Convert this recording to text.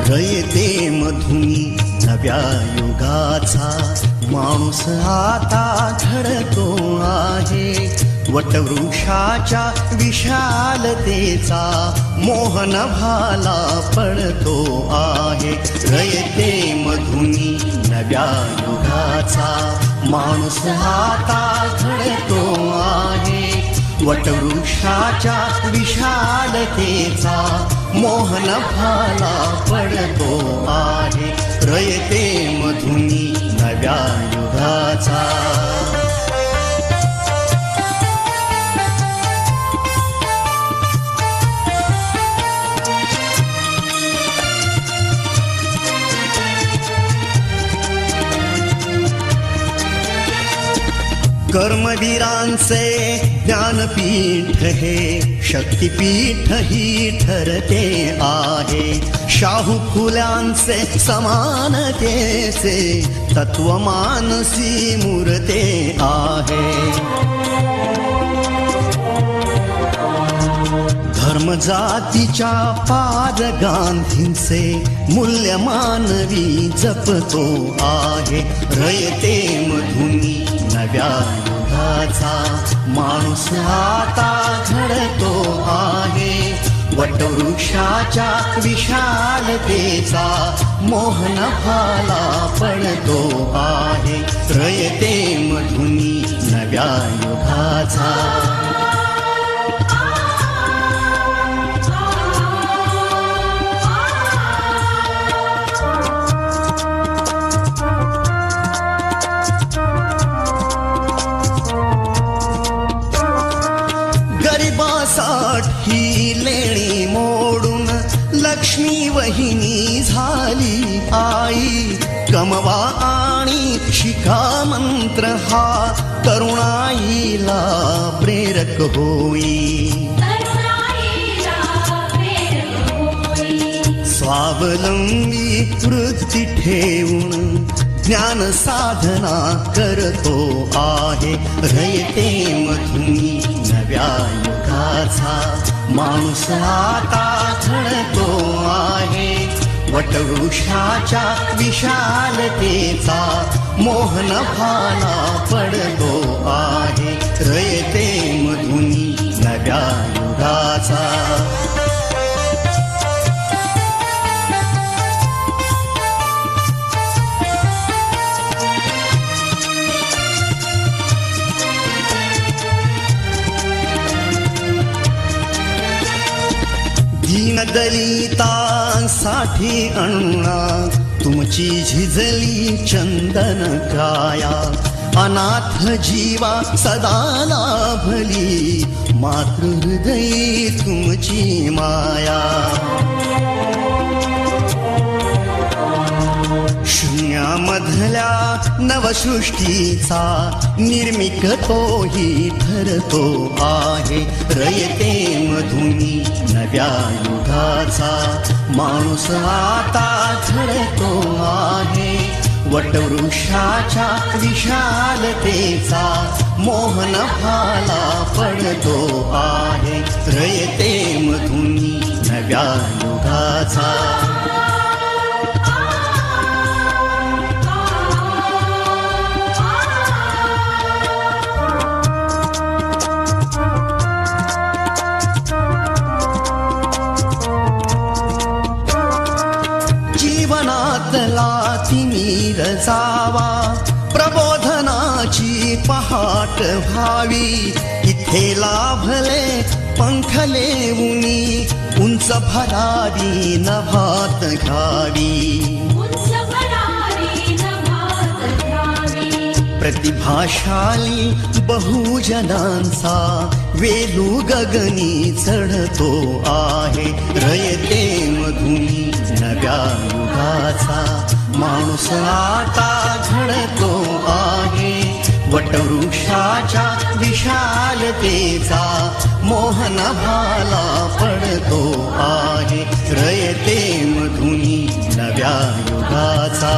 रयते मधुनी नव्या युगाचा माणूस आता घडतो आहे. वटवृक्षाच्या विशालतेचा मोहन भाला पडतो आहे. रयते मधुनी नव्या युगाचा माणूस आता घडतो आहे. वटवृक्षाच्या विशालतेचा मोहन भाला पडतो आहे. रयते मधुनी नव्या युगाचा. कर्मवीरांचे ज्ञानपीठ हे शक्तिपीठ ही ठरते आहे. शाहू फुल्यांचे समानतेचे तत्वमानसी मूर्ते आहे. धर्म जातीच्या पाद गांधींचे मूल्य मानवी जपतो आहे. रयते मधुनी नव्या युगाचा माणूस आता घडतो आहे. वटवृक्षाच्या विशालतेचा मोहन भाला पडतो आहे. रयते मधुनी नव्या युगाचा. गरिबासाठी लेणी मोडून लक्ष्मी वहिनी झाली आई. कमवा आणि शिका मंत्र हा तरुणाईला प्रेरक होई. स्वावलंबी वृत्ती ठेवून ज्ञान साधना करतो आहे. रयते मधुनी नव्या युगाचा माणूस आता घडतो आहे. वटवृक्षाच्या विशालतेचा मोहन भाला पडतो आहे. रयते मधुनी नव्या युगाचा. दलितांसाठी अण्णा तुमची झिजली चंदन काया. अनाथ जीवा सदा लाभली मातृहृदयी तुमची माया. शून्यामधल्या नवसृष्टीचा निर्मिक तोही ठरतो आहे. रयते मधुनी नव्या युगाचा माणूस आता घडतो आहे. वटवृक्षाच्या विशालतेचा मोहन भाला पडतो आहे. रयते मधुनी नव्या युगाचा. जीवनातला तिमिर जावा प्रबोधनाची पहाट व्हावी. इथे लाभले पंखले उनी उंच भरारी नभात घावी. प्रतिभाशाली बहुजनांचा वेलू गगनी चढतो आहे. रयते मधुनी नव्या युगाचा माणूस आता घडतो आहे. वटवृक्षाच्या विशालतेचा मोहन भाला पडतो आहे. रयते मधुनी नव्या युगाचा.